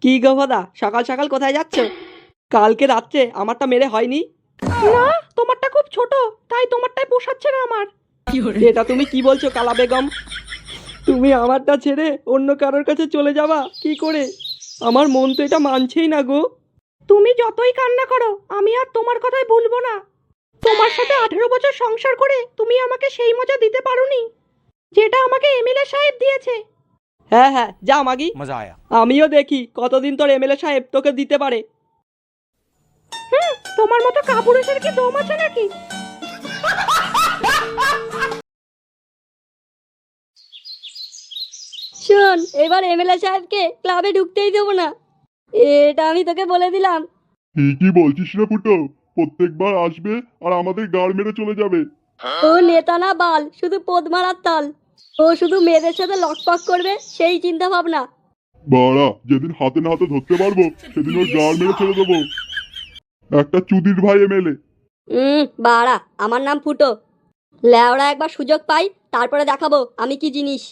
কি গো ভদা, সকাল সকাল কোথায় যাচ্ছ? কালকে রাত্রে আমারটা মেরে হয়নি? না, তোমারটা খুব ছোট, তাই তোমারটাই পোষাচ্ছে না আমার। এটা তুমি কি বলছো কালা বেগম? তুমি আমারটা ছেড়ে অন্য কারোর কাছে চলে যাবা কি করে? আমার মন তো এটা মানছেই না গো। তুমি যতই কান্না করো, আমি আর তোমার কথাই ভুলবো না। তোমার সাথে 18 বছর সংসার করে তুমি আমাকে সেই মজা দিতে পারোনি যেটা আমাকে এমএলএ সাহেব দিয়েছে। হ্যাঁ হ্যাঁ, যা মাগি, मजा आया। আমিও দেখি কতদিন তোর এমএলএ সাহেব তোকে দিতে পারে। তোমার মতো কাপুরুষের কি দম আছে নাকি? শোন, এবার এমএলএ সাহেবকে ক্লাবে ঢুকতেই দেবো না, এটা আমি তোকে বলে দিলাম। কি বলছিস রে ফুটো? প্রত্যেকবার আসবে আর আমাদের গাড় মেরে চলে যাবে। ও নেতা না বাল, শুধু পোদ মারার তাল। ও শুধু মেয়েদের সাথে লকপক করবে সেই চিন্তা ভাবনা। বাড়া, যেদিন হাতে না হাতে ধরতে পারবো সেদিন ওর গাড় মেরে ছেড়ে দেবো। একটা চুদির ভাই এমএলএ। বাড়া, আমার নাম ফুটো। ল্যাওড়া একবার সুযোগ পাই, তারপরে দেখাবো আমি কি জিনিস।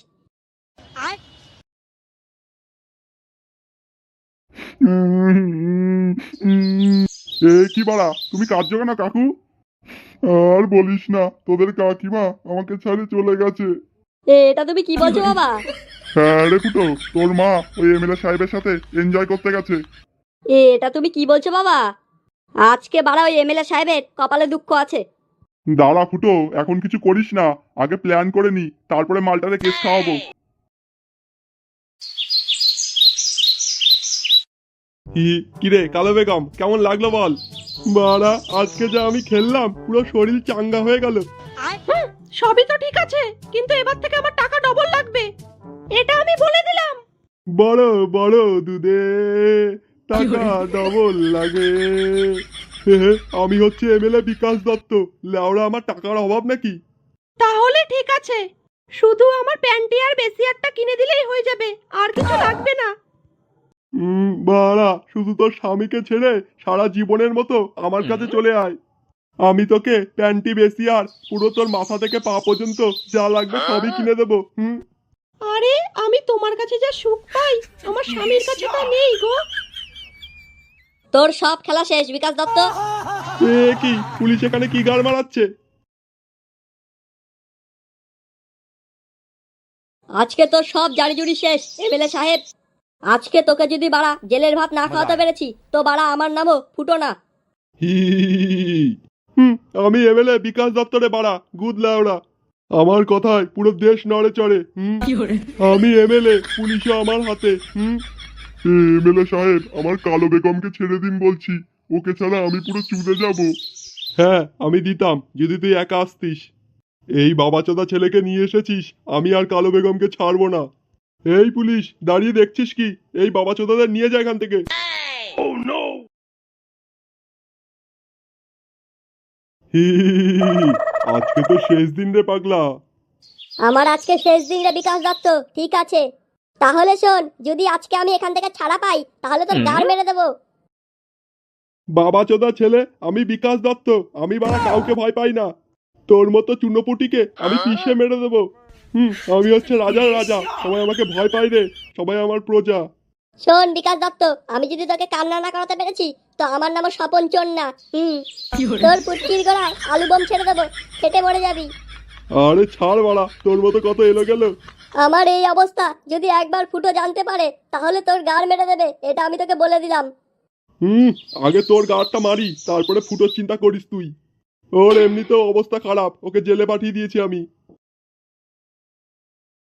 কি বাড়া, তুমি কাঁদছো কেন কাকু? আর বলিস না, তোদের কাকিমা আমাকে ছেড়ে চলে গেছে। এটা তুমি কি বলছো বাবা? হ্যাঁ রে ফুটো, তোর মা ওই এমএলএ সাহেবের সাথে এনজয় করতে গেছে। এটা তুমি কি বলছো বাবা? আজকে বাড়া ওই এমএলএ সাহেবের কপালে দুঃখ আছে। দাঁড়া ফুটো, এখন কিছু করিস না, আগে প্ল্যান করে নি, তারপরে মালটারে কেস খাওয়াবো। কিরে কালো বেগম, কেমন লাগলো বল? বাড়া, আজকে যা আমি খেললাম, পুরো শরীর চাঙ্গা হয়ে গেল। সবই তো ঠিক আছে, কিন্তু এবার থেকে আমার টাকা ডবল লাগবে, এটা আমি বলে দিলাম। বড় বড় দুধে টাকা ডবল লাগে। আমি হচ্ছে এমএলএ বিকাশ দত্ত, লেওড়া আমার টাকার অভাব নাকি? তাহলে ঠিক আছে, শুধু আমার প্যান্টি আর বেসিয়ারটা কিনে দিলেই হয়ে যাবে, আর কিছু লাগবে না। বাড়া, শুধু তোর স্বামীকে ছেড়ে সারা জীবনের মতো আমার কাছে চলে আয়। আমি তোকে প্যান্টি বেশি আর পুরো তোর মাথা থেকে পা পর্যন্ত যা লাগবে সবই কিনে দেবো। আরে, আমি তোমার কাছে যা সুখ পাই আমার স্বামীর কাছে তা নেই গো। তোর সব খেলা শেষ বিকাশ দত্ত। কি পুলিশ এখানে কি গাড় মারাচ্ছে? আজকে তোর সব জারি জুড়ি শেষ এমএলএ সাহেব। আজকে তোকে যদি বাড়া জেলের ভাত না খাওয়াতে পেরেছি, তো বাড়া আমার নামও ফুটো না। হি আমি এমএলএ বিকাশ দপ্তরে বাড়া গুদ লাউড়া। আমার কথায় পুরো দেশ নড়ে চড়ে। আমি এমএলএ, পুলিশও আমার হাতে। এমএলএ সাহেব, আমার কালো বেগমকে ছেড়ে দিন বলছি, ওকে ছাড়া আমি পুরো চুদে যাব। হ্যাঁ, আমি দিতাম যদি তুই একা আসতিস। এই বাবাচোদা ছেলেকে নিয়ে এসেছিস, আমি আর কালো বেগমকে ছাড়বো না। এই পুলিশ, দাঁড়িয়ে দেখছিস কি? এই বাবাচোদাদের নিয়ে যায় এখান থেকে। আজকে তো শেষ দিন রে পাগলা। আমার আজকে শেষ দিন রে বিকাশ দত্ত, ঠিক আছে? তাহলে শোন, যদি আজকে আমি এখান থেকে ছাড়া পাই, তাহলে তোর গাড় মেরে দেবো। বাবাচোদা ছেলে, আমি বিকাশ দত্ত, আমি বাড়া কাউকে ভয় পাই না। তোর মতো চুনোপুটিকে আমি পিষে মেরে দেবো। আমি হচ্ছে রাজার রাজা, সবাই আমাকে ভয় পায় রে, সবাই আমার প্রজা। শোন বিকাশ দত্ত, আমি যদি তোকে কান্না না করাতে পেরেছি, তো আমার নামও স্বপন চোর না। তোর পুটকির গোড়ায় আলু বম ছেড়ে দেবো, ফেটে মরে যাবি। আরে ছাড় বাড়া, তোর মতো কত এলো গেল। আমার এই অবস্থা যদি একবার ফুটো জানতে পারে, তাহলে তোর গাড় মেরে দেবে, এটা আমি তোকে বলে দিলাম। আগে তোর গাড়টা মারি, তারপরে ফুটোর চিন্তা করিস তুই। ওর এমনিতেও অবস্থা খারাপ, ওকে জেলে পাঠিয়ে দিয়েছি আমি।